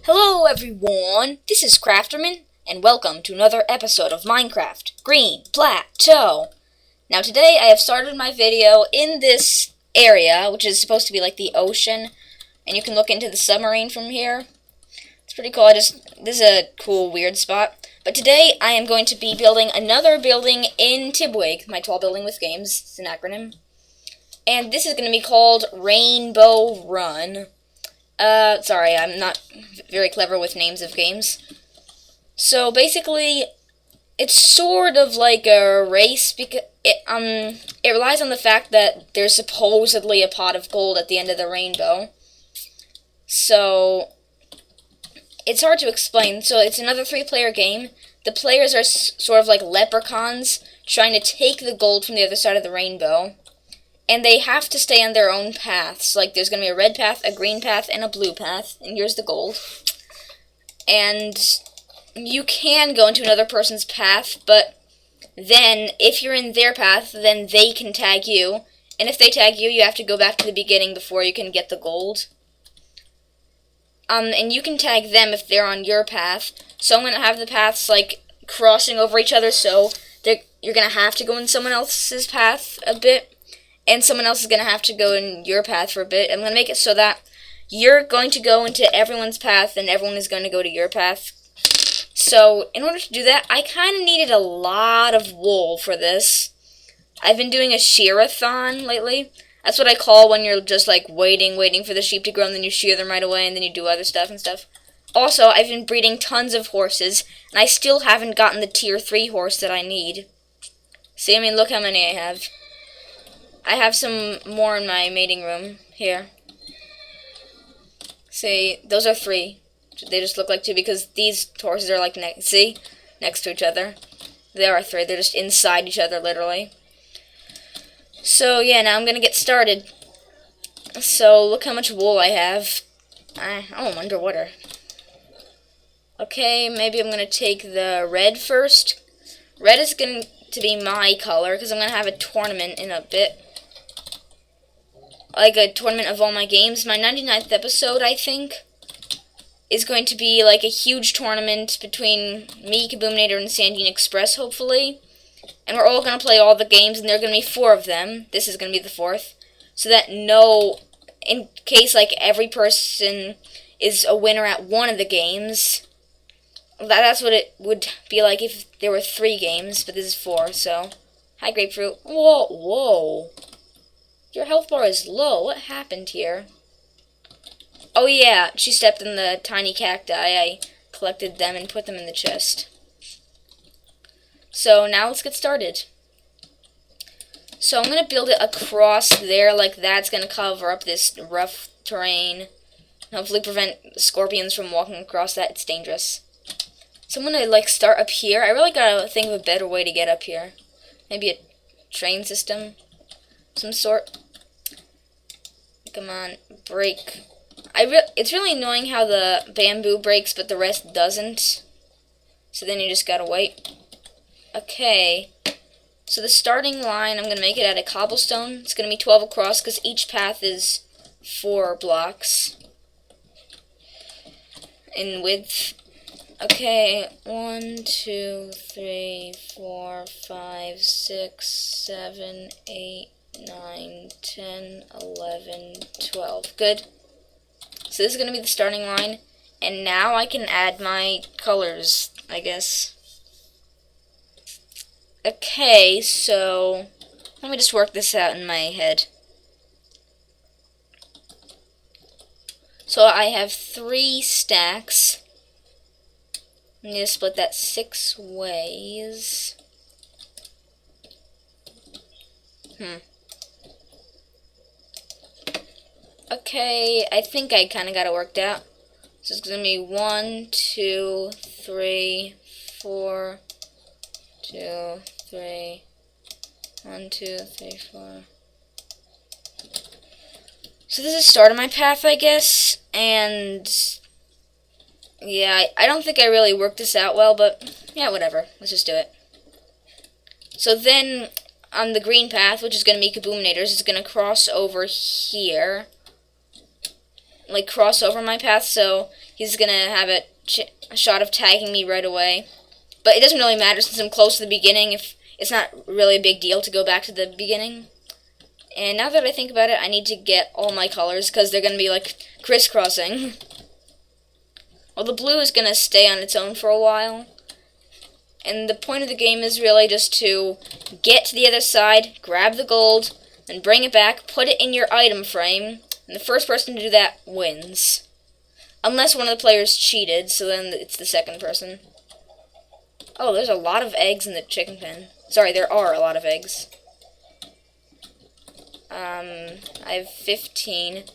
Hello everyone, this is Crafterman, and welcome to another episode of Minecraft Green Plateau. Now today I have started my video in this area, which is supposed to be like the ocean, and you can look into the submarine from here. It's pretty cool. This is a cool, weird spot. But today I am going to be building another building in Tibwig, my tall building with games. It's an acronym. And this is going to be called Rainbow Run. Sorry, I'm not very clever with names of games. So basically, it's sort of like a race because it relies on the fact that there's supposedly a pot of gold at the end of the rainbow. So it's hard to explain. So it's another 3-player game. The players are sort of like leprechauns trying to take the gold from the other side of the rainbow. And they have to stay on their own paths. Like, there's going to be a red path, a green path, and a blue path. And here's the gold. And you can go into another person's path, but then, if you're in their path, then they can tag you. And if they tag you, you have to go back to the beginning before you can get the gold. And you can tag them if they're on your path. So I'm going to have the paths, like, crossing over each other, so you're going to have to go in someone else's path a bit. And someone else is going to have to go in your path for a bit. I'm going to make it so that you're going to go into everyone's path and everyone is going to go to your path. So, in order to do that, I kind of needed a lot of wool for this. I've been doing a shear-a-thon lately. That's what I call when you're just, like, waiting for the sheep to grow, and then you shear them right away, and then you do other stuff and stuff. Also, I've been breeding tons of horses, and I still haven't gotten the tier 3 horse that I need. See, I mean, look how many I have. I have some more in my mating room here. See, those are 3. They just look like 2 because these horses are like next to each other. There are 3. They're just inside each other, literally. So yeah, now I'm gonna get started. So look how much wool I have. Oh, I'm underwater. Okay, maybe I'm gonna take the red first. Red is going to be my color because I'm gonna have a tournament in a bit. Like a tournament of all my games. My 99th episode, I think, is going to be like a huge tournament between me, Kaboomnator, and Sandine Express, hopefully. And we're all going to play all the games, and there are going to be 4 of them. This is going to be the 4th. So that in case like every person is a winner at one of the games, that's what it would be like if there were 3 games, but this is 4, so. Hi, Grapefruit. Whoa. Your health bar is low. What happened here? Oh yeah, she stepped in the tiny cacti. I collected them and put them in the chest. So now let's get started. So I'm going to build it across there like that's going to cover up this rough terrain. And hopefully prevent scorpions from walking across that. It's dangerous. So I'm going to like start up here. I really got to think of a better way to get up here. Maybe a train system. Some sort. Come on, break. It's really annoying how the bamboo breaks, but the rest doesn't. So then you just gotta wait. Okay. So the starting line, I'm gonna make it out of cobblestone. It's gonna be 12 across, because each path is 4 blocks in width. Okay, 1, 2, 3, 4, 5, 6, 7, 8, 9, 10, 11, 12. Good. So this is going to be the starting line. And now I can add my colors, I guess. Okay, so let me just work this out in my head. So I have 3 stacks. I need to split that 6 ways. Okay, I think I kind of got it worked out. So it's going to be 1, 2, 3, 4, 2, 3, 1, 2, 3, 4. So this is the start of my path, I guess, and yeah, I don't think I really worked this out well, but yeah, whatever. Let's just do it. So then, on the green path, which is going to be Kaboomnators, it's going to cross over here. Like, cross over my path, so he's gonna have a shot of tagging me right away. But it doesn't really matter since I'm close to the beginning. If it's not really a big deal to go back to the beginning. And now that I think about it, I need to get all my colors because they're gonna be like crisscrossing. Well, the blue is gonna stay on its own for a while. And the point of the game is really just to get to the other side, grab the gold, and bring it back, put it in your item frame, and the first person to do that wins. Unless one of the players cheated, so then it's the second person. Oh, there's a lot of eggs in the chicken pen. Sorry, there are a lot of eggs. I have 15.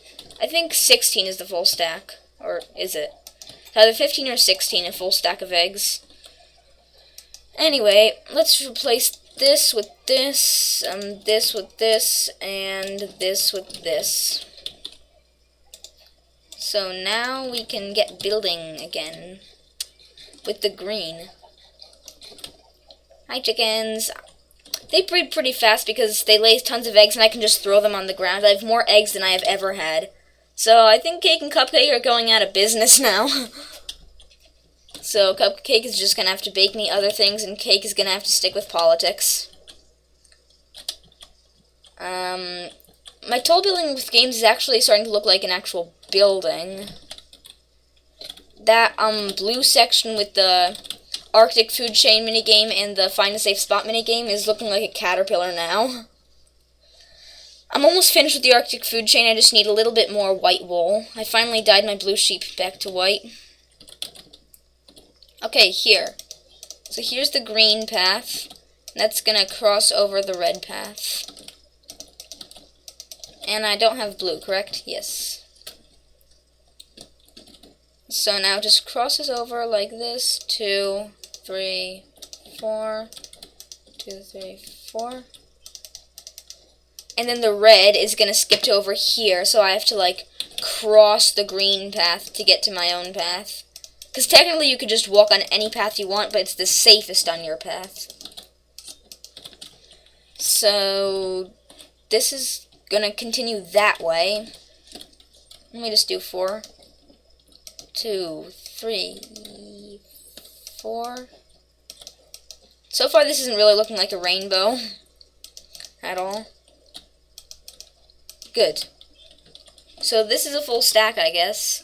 I think 16 is the full stack. Or is it? Either 15 or 16, a full stack of eggs. Anyway, let's replace this with this, this with this, and this with this. So now we can get building again with the green. Hi, chickens. They breed pretty fast because they lay tons of eggs and I can just throw them on the ground. I have more eggs than I have ever had. So I think Cake and Cupcake are going out of business now. So Cupcake is just going to have to bake me other things, and Cake is going to have to stick with politics. My toll building with games is actually starting to look like an actual building. That blue section with the Arctic food chain minigame and the find a safe spot minigame is looking like a caterpillar now. I'm almost finished with the Arctic food chain, I just need a little bit more white wool. I finally dyed my blue sheep back to white. Okay, here. So here's the green path. That's gonna cross over the red path. And I don't have blue, correct? Yes. So now it just crosses over like this. 2, 3, 4. 2, 3, 4. And then the red is gonna skip to over here, so I have to like cross the green path to get to my own path. Because technically you could just walk on any path you want, but it's the safest on your path. So this is gonna continue that way. Let me just do 4. 2, 3, 4. So far this isn't really looking like a rainbow at all. Good. So this is a full stack, I guess.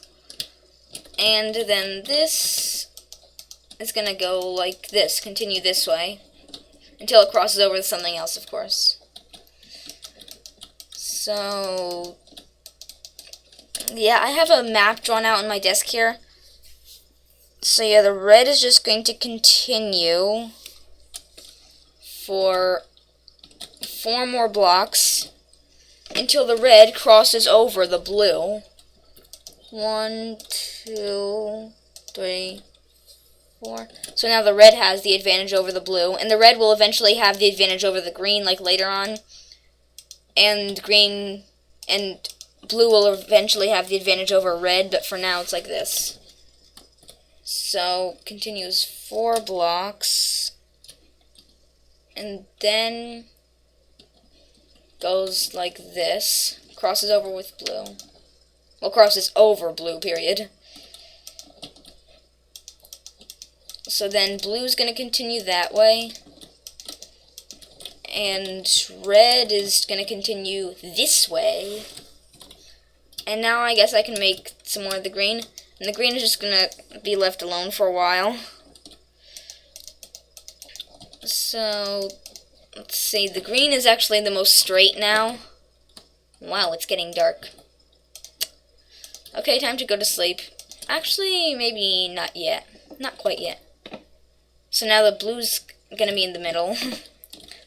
And then this is gonna go like this, continue this way, until it crosses over with something else, of course. So yeah, I have a map drawn out on my desk here. So yeah, the red is just going to continue for 4 more blocks until the red crosses over the blue. 1, 2, 3, 4. So now the red has the advantage over the blue, and the red will eventually have the advantage over the green, like later on. And green and blue will eventually have the advantage over red, but for now it's like this. So continues 4 blocks, and then goes like this, crosses over with blue. Well, crosses over blue, period. So then blue's going to continue that way. And red is going to continue this way. And now I guess I can make some more of the green. And the green is just going to be left alone for a while. So let's see. The green is actually the most straight now. Wow, it's getting dark. Okay, time to go to sleep. Actually, maybe not yet. Not quite yet. So now the blue's gonna be in the middle.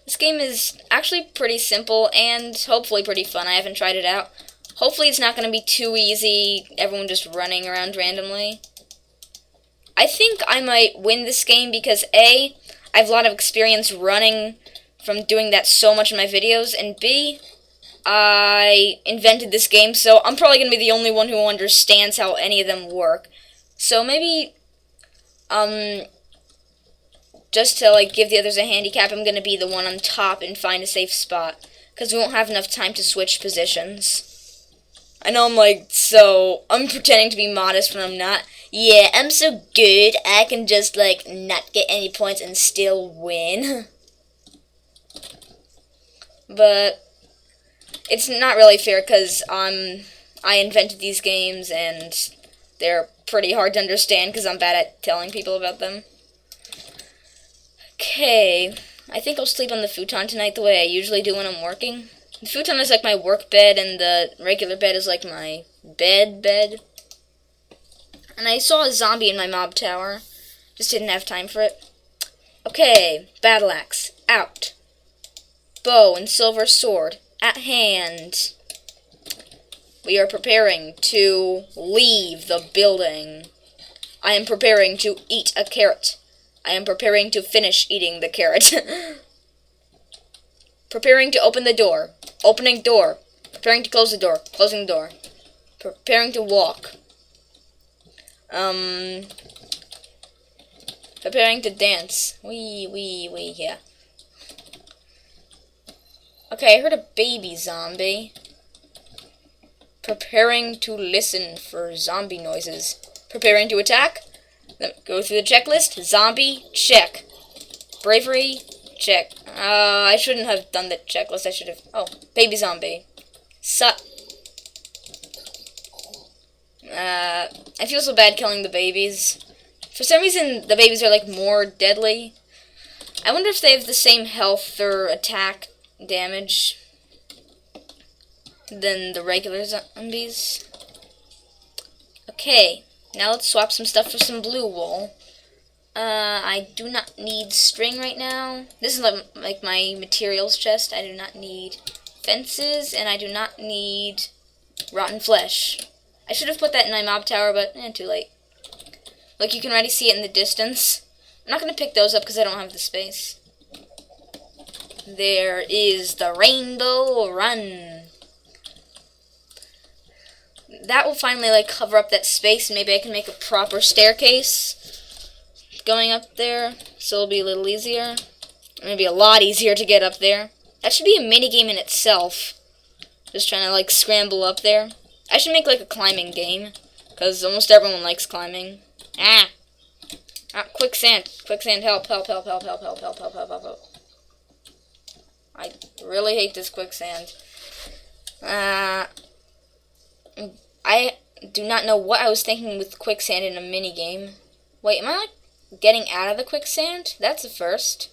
This game is actually pretty simple and hopefully pretty fun. I haven't tried it out. Hopefully it's not gonna be too easy, everyone just running around randomly. I think I might win this game because A, I have a lot of experience running from doing that so much in my videos, and B, I invented this game, so I'm probably going to be the only one who understands how any of them work. So maybe, just to, like, give the others a handicap, I'm going to be the one on top and find a safe spot, because we won't have enough time to switch positions. I know I'm pretending to be modest when I'm not. Yeah, I'm so good, I can just, like, not get any points and still win. But it's not really fair, because I invented these games, and they're pretty hard to understand, because I'm bad at telling people about them. Okay, I think I'll sleep on the futon tonight the way I usually do when I'm working. The futon is like my work bed, and the regular bed is like my bed. And I saw a zombie in my mob tower. Just didn't have time for it. Okay, battle axe, out. Bow and silver sword, at hand. We are preparing to leave the building. I am preparing to eat a carrot. I am preparing to finish eating the carrot. Preparing to open the door. Opening door. Preparing to close the door. Closing the door. Preparing to walk. Preparing to dance. Wee, yeah. Okay, I heard a baby zombie. Preparing to listen for zombie noises. Preparing to attack. Go through the checklist. Zombie, check. Bravery, check. I shouldn't have done the checklist. I should have... Oh, baby zombie. I feel so bad killing the babies. For some reason, the babies are, like, more deadly. I wonder if they have the same health or attack damage than the regular zombies. Okay, now let's swap some stuff for some blue wool. I do not need string right now. This is like my materials chest. I do not need fences, and I do not need rotten flesh. I should have put that in my mob tower, but too late. Look, you can already see it in the distance. I'm not going to pick those up because I don't have the space. There is the rainbow run. That will finally, like, cover up that space, and maybe I can make a proper staircase going up there, so it'll be a little easier. Maybe a lot easier to get up there. That should be a minigame in itself. Just trying to, like, scramble up there. I should make, like, a climbing game, because almost everyone likes climbing. Ah, quicksand. Quicksand, help. I really hate this quicksand. I do not know what I was thinking with quicksand in a minigame. Wait, am I, like, getting out of the quicksand? That's a first.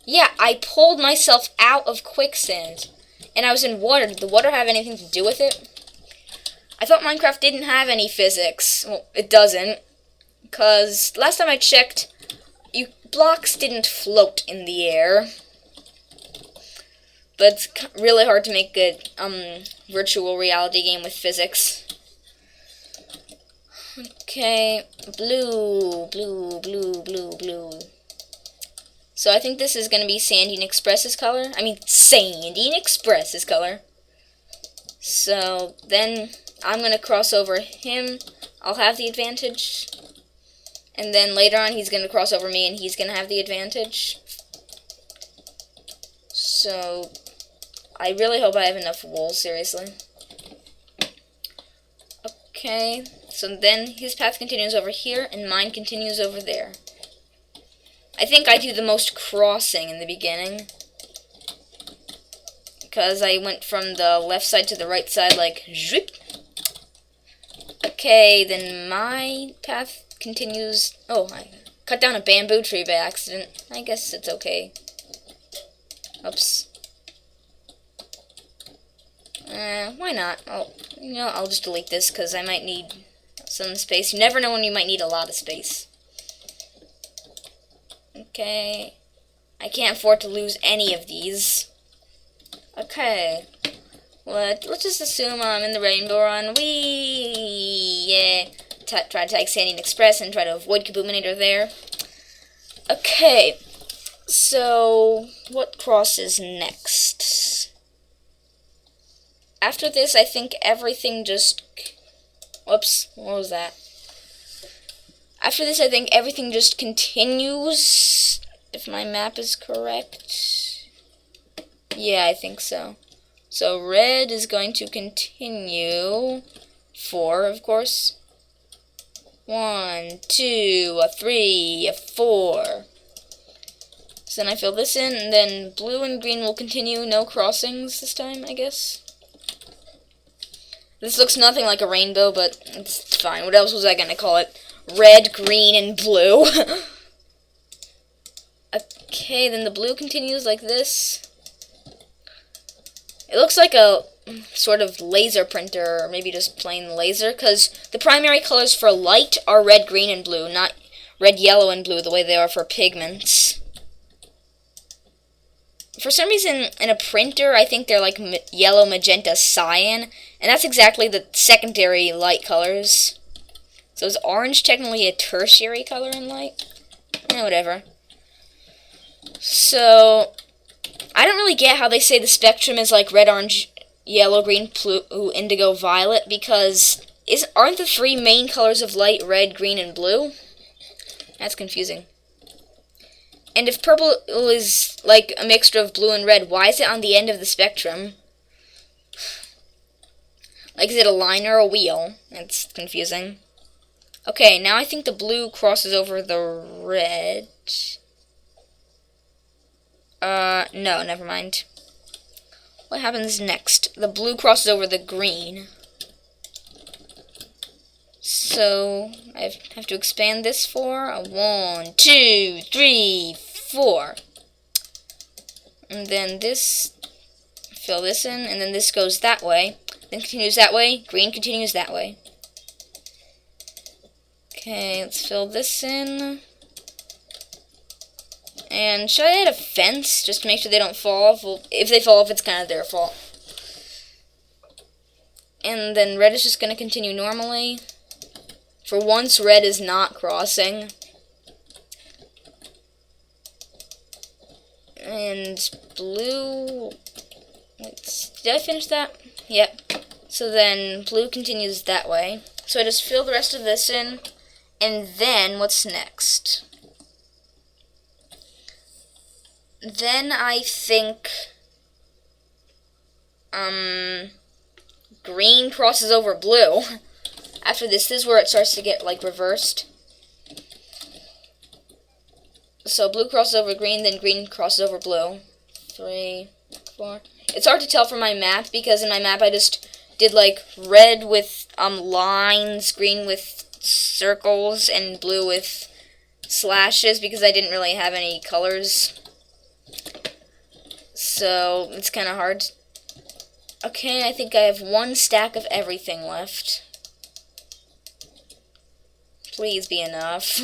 Yeah, I pulled myself out of quicksand. And I was in water. Did the water have anything to do with it? I thought Minecraft didn't have any physics. Well, it doesn't. Because last time I checked, blocks didn't float in the air. But it's really hard to make a virtual reality game with physics. Okay, blue. So I think this is going to be Sandine Express's color. I mean, Sandine Express's color. So then I'm going to cross over him. I'll have the advantage. And then later on he's going to cross over me and he's going to have the advantage. So I really hope I have enough wool, seriously. Okay, so then his path continues over here and mine continues over there. I think I do the most crossing in the beginning, because I went from the left side to the right side like zhip. Okay, then my path continues. Oh, I cut down a bamboo tree by accident. I guess it's okay. Oops. Why not? I'll just delete this because I might need some space. You never know when you might need a lot of space. Okay. I can't afford to lose any of these. Okay. Let's just assume I'm in the rainbow run. Yeah. Try to take Sandine Express and try to avoid Kaboominator there. Okay. So, what crosses next? After this, I think everything just... Whoops, what was that? After this, I think everything just continues, if my map is correct. Yeah, I think so. So red is going to continue 4, of course. 1, 2, 3, 4. So then I fill this in, and then blue and green will continue. No crossings this time, I guess. This looks nothing like a rainbow, but it's fine. What else was I gonna call it? Red, green, and blue. Okay, then the blue continues like this. It looks like a sort of laser printer, or maybe just plain laser, because the primary colors for light are red, green, and blue, not red, yellow, and blue the way they are for pigments. For some reason, in a printer, I think they're like yellow, magenta, cyan, and that's exactly the secondary light colors. So is orange technically a tertiary color in light? Whatever. So, I don't really get how they say the spectrum is like red, orange, yellow, green, blue, indigo, violet, because aren't the three main colors of light red, green, and blue? That's confusing. And if purple is like a mixture of blue and red, why is it on the end of the spectrum? Like, is it a line or a wheel? That's confusing. Okay, now I think the blue crosses over the red. No, never mind. What happens next? The blue crosses over the green. So, I have to expand this for a 1, 2, 3, 4. And then this, fill this in, and then this goes that way. Then continues that way, green continues that way. Okay, let's fill this in. And should I add a fence, just to make sure they don't fall off? Well, if they fall off, it's kind of their fault. And then red is just going to continue normally. For once, red is not crossing. And blue... did I finish that? Yep. So then blue continues that way. So I just fill the rest of this in. And then, what's next? Then I think... green crosses over blue. After this is where it starts to get, like, reversed. So blue crosses over green, then green crosses over blue. 3, 4. It's hard to tell from my map, because in my map I just did, like, red with, lines, green with circles, and blue with slashes, because I didn't really have any colors. So, it's kind of hard. Okay, I think I have one stack of everything left. Please be enough.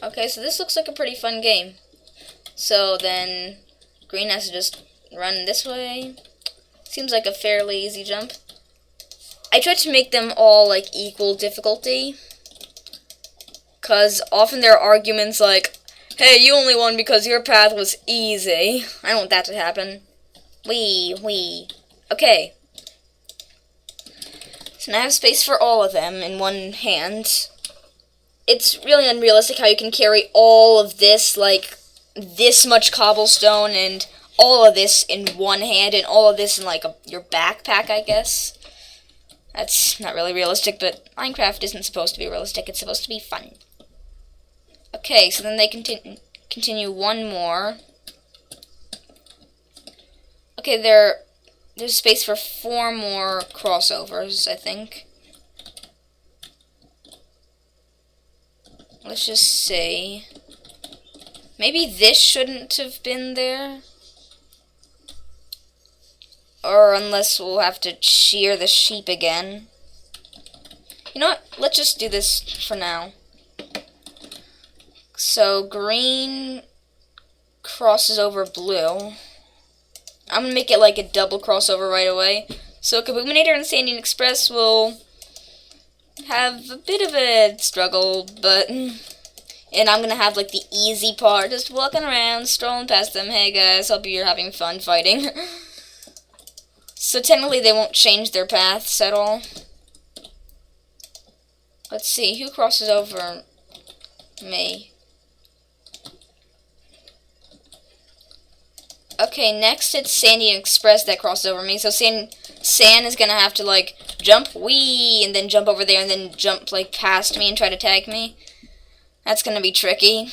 Okay, so this looks like a pretty fun game. So then, green has to just run this way. Seems like a fairly easy jump. I tried to make them all, like, equal difficulty. Because often there are arguments like, hey, you only won because your path was easy. I don't want that to happen. Wee. Okay. So now I have space for all of them in one hand. It's really unrealistic how you can carry all of this, like, this much cobblestone and all of this in one hand and all of this in, like, your backpack, I guess. That's not really realistic, but Minecraft isn't supposed to be realistic. It's supposed to be fun. Okay, so then they continue one more. Okay, there's space for 4 more crossovers, I think. Let's just see. Maybe this shouldn't have been there. Or unless we'll have to shear the sheep again. You know what? Let's just do this for now. So, green crosses over blue. I'm going to make it like a double crossover right away. So, Kaboominator and Sandian Express will have a bit of a struggle, but... And I'm going to have, like, the easy part, just walking around, strolling past them. Hey, guys, hope you're having fun fighting. So, technically, they won't change their paths at all. Let's see, who crosses over me? Okay, next it's Sandy Express that crosses over me. So San is gonna have to like jump wee and then jump over there and then jump like past me and try to tag me. That's gonna be tricky.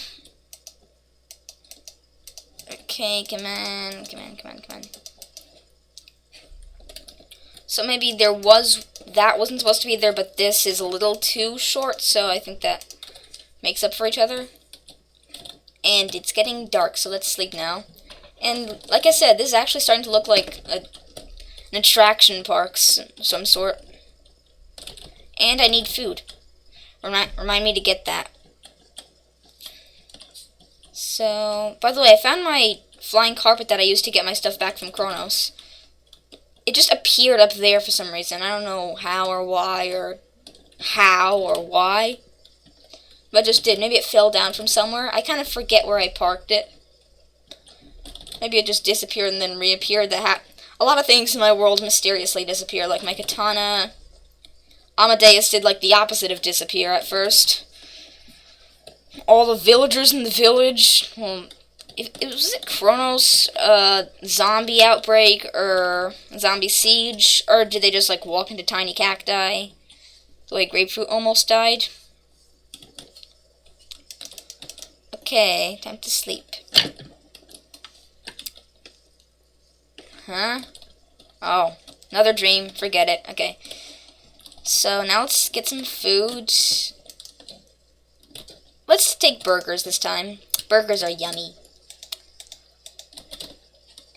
Okay, come on. So maybe that wasn't supposed to be there, but this is a little too short, so I think that makes up for each other. And it's getting dark, so let's sleep now. And like I said, this is actually starting to look like an attraction park of some sort. And I need food. Remind me to get that. So, by the way, I found my flying carpet that I used to get my stuff back from Kronos. It just appeared up there for some reason. I don't know how or why. But it just did. Maybe it fell down from somewhere. I kind of forget where I parked it. Maybe it just disappeared and then reappeared. A lot of things in my world mysteriously disappear, like my katana. Amadeus did like the opposite of disappear at first. All the villagers in the village. Well, was it Kronos, zombie outbreak, or zombie siege? Or did they just like walk into tiny cacti? The way Grapefruit almost died? Okay, time to sleep. Huh? Oh, another dream. Forget it. Okay. So now let's get some food. Let's take burgers this time. Burgers are yummy.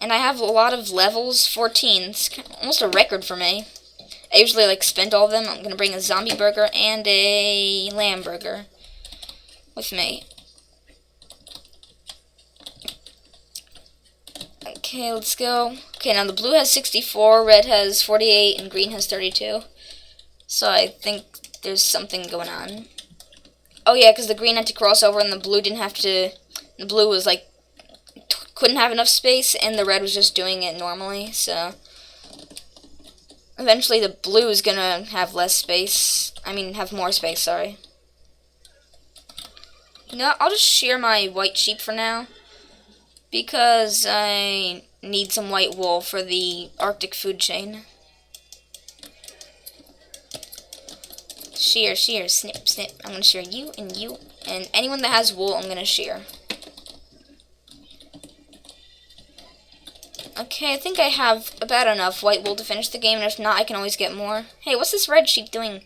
And I have a lot of levels. 14. It's almost a record for me. I usually like spend all of them. I'm gonna bring a zombie burger and a lamb burger with me. Okay, let's go. Okay, now the blue has 64, red has 48, and green has 32. So I think there's something going on. Oh yeah, because the green had to cross over and the blue didn't have to. The blue was like couldn't have enough space, and the red was just doing it normally. So eventually, the blue is gonna have less space. I mean, have more space. Sorry. No, I'll just shear my white sheep for now, because I need some white wool for the Arctic food chain. Shear, snip, snip. I'm gonna shear you, and anyone that has wool, I'm gonna shear. Okay, I think I have about enough white wool to finish the game, and if not, I can always get more. Hey, what's this red sheep doing?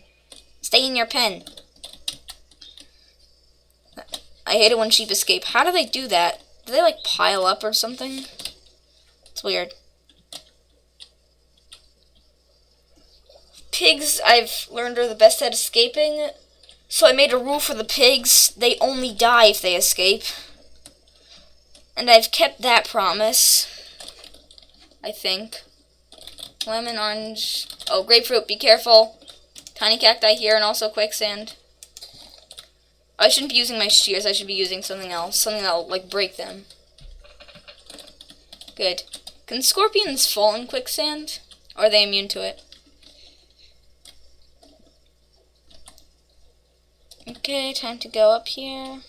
Stay in your pen. I hate it when sheep escape. How do they do that? Do they, like, pile up or something? It's weird. Pigs, I've learned, are the best at escaping. So I made a rule for the pigs. They only die if they escape. And I've kept that promise. I think. Lemon, orange. Oh, grapefruit, be careful. Tiny cacti here, and also quicksand. I shouldn't be using my shears. I should be using something else. Something that'll, like, break them. Good. Can scorpions fall in quicksand? Or are they immune to it? Okay, time to go up here.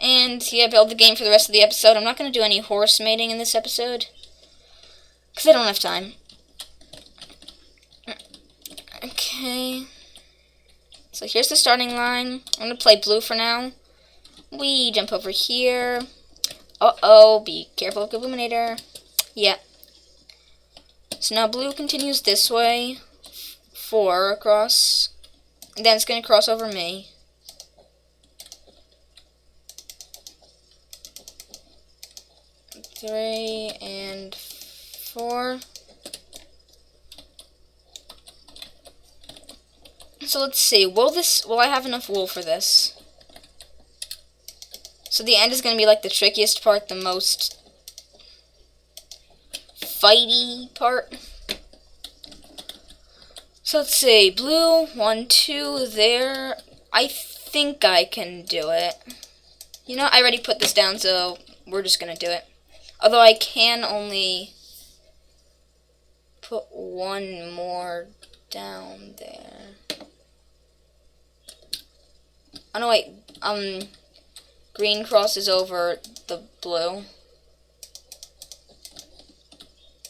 And, yeah, build the game for the rest of the episode. I'm not going to do any horse mating in this episode, because I don't have time. Okay. So here's the starting line. I'm going to play blue for now. We jump over here. Uh-oh, be careful of Illuminator. Yeah. So now blue continues this way. 4 across. And then it's going to cross over me. 3 and 4. So let's see. Will I have enough wool for this? So the end is going to be like the trickiest part, the most fighty part. So let's see. Blue, 1, 2 there. I think I can do it. You know, I already put this down, so we're just going to do it. Although I can only put 1 more down there. Oh no, wait. Green crosses over the blue.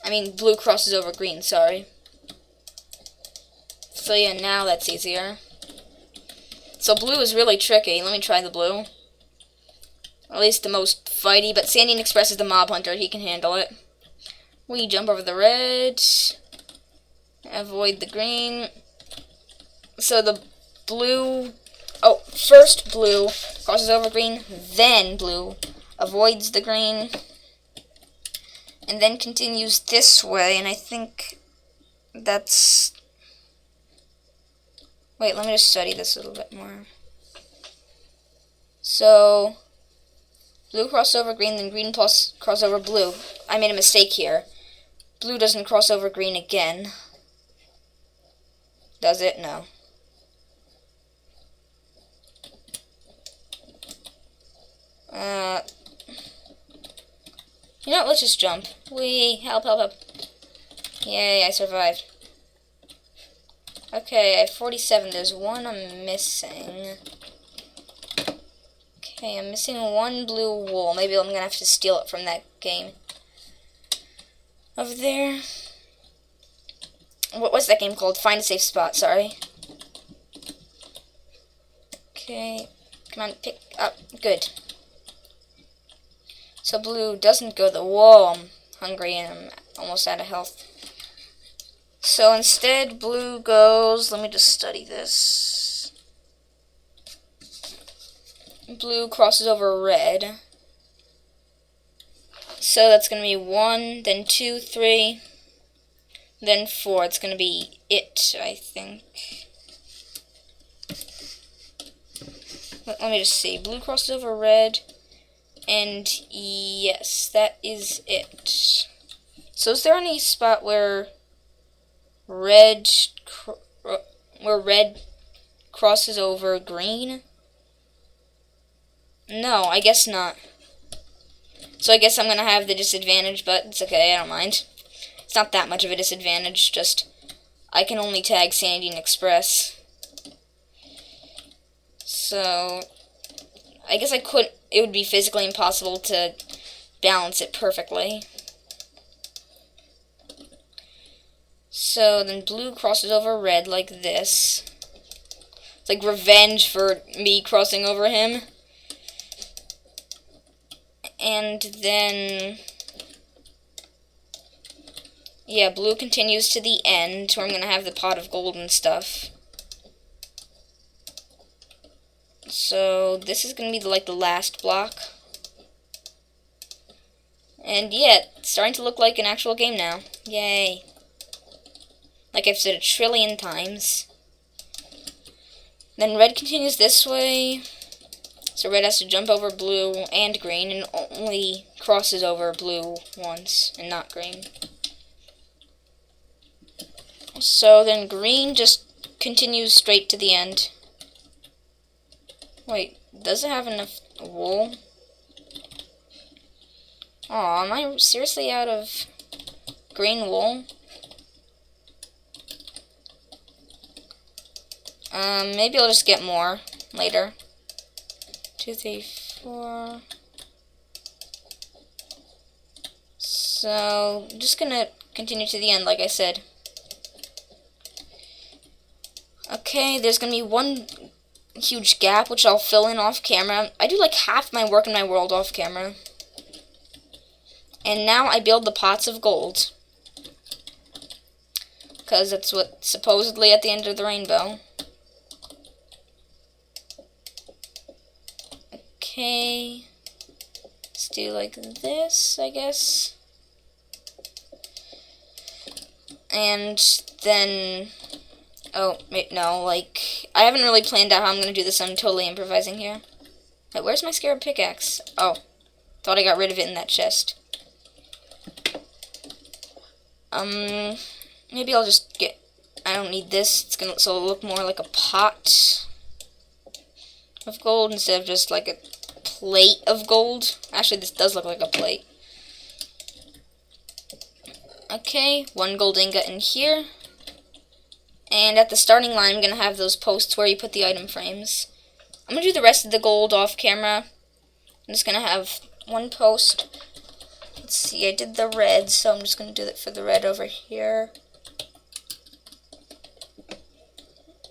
I mean, blue crosses over green, sorry. So yeah, now that's easier. So blue is really tricky. Let me try the blue. At least the most fighty, but Sandine Express is the mob hunter. He can handle it. We jump over the red. Avoid the green. So the blue... Oh, first blue crosses over green, then blue avoids the green, and then continues this way, and I think that's... Wait, let me just study this a little bit more. So, blue crosses over green, then green plus cross over blue. I made a mistake here. Blue doesn't cross over green again. Does it? No. You know what, let's just jump. Wee, help, help, help. Yay, I survived. Okay, I have 47. There's one I'm missing. Okay, I'm missing one blue wool. Maybe I'm gonna have to steal it from that game. Over there. What was that game called? Find a safe spot, sorry. Okay, come on, pick up. Good. So blue doesn't go the... Whoa, I'm hungry and I'm almost out of health. So instead, blue goes... Let me just study this. Blue crosses over red. So that's going to be 1, then 2, 3, then 4. It's going to be it, I think. Let me just see. Blue crosses over red. And yes, that is it. So is there any spot where red crosses over green? No, I guess not. So I guess I'm gonna have the disadvantage, but it's okay, I don't mind. It's not that much of a disadvantage, just I can only tag Sandine Express. So I guess it would be physically impossible to balance it perfectly. So then blue crosses over red like this. It's like revenge for me crossing over him. And then... yeah, blue continues to the end, where I'm going to have the pot of gold and stuff. So this is going to be like the last block. And yeah, it's starting to look like an actual game now. Yay. Like I've said 1,000,000,000,000 times. Then red continues this way. So red has to jump over blue and green and only crosses over blue once and not green. So then green just continues straight to the end. Wait, does it have enough wool? Aw, am I seriously out of green wool? Maybe I'll just get more later. 2, 3, 4. So, I'm just gonna continue to the end, like I said. Okay, there's gonna be one huge gap, which I'll fill in off camera. I do like half my work in my world off camera. And now I build the pots of gold. Because that's what supposedly at the end of the rainbow. Okay. Let's do like this, I guess. And then... oh, wait, no, like... I haven't really planned out how I'm going to do this. I'm totally improvising here. Wait, where's my scarab pickaxe? Oh. Thought I got rid of it in that chest. Maybe I'll just get... I don't need this. It's gonna so it'll look more like a pot of gold instead of just like a plate of gold. Actually, this does look like a plate. Okay, 1 gold ingot in here. And at the starting line, I'm going to have those posts where you put the item frames. I'm going to do the rest of the gold off camera. I'm just going to have 1 post let's see, I did the red, so I'm just going to do it for the red over here.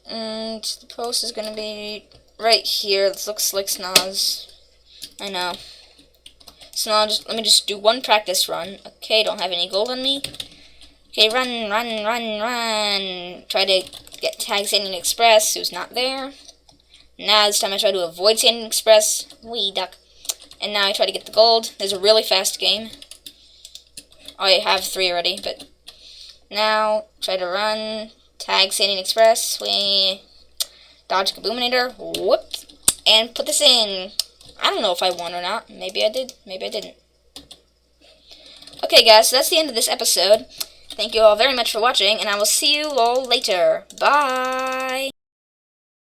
And the post is going to be right here. This looks like Snaz. I know. So now let me just do one practice run. Okay, don't have any gold on me. Okay, run, run, run, run. Try to get tag Sanding Express, who's not there. Now this time I try to avoid Sanding Express. Wee duck. And now I try to get the gold. There's a really fast game. Oh, I have 3 already, but now try to run, tag Sanding Express, we dodge Kaboominator, whoop, and put this in. I don't know if I won or not. Maybe I did, maybe I didn't. Okay guys, so that's the end of this episode. Thank you all very much for watching, and I will see you all later. Bye!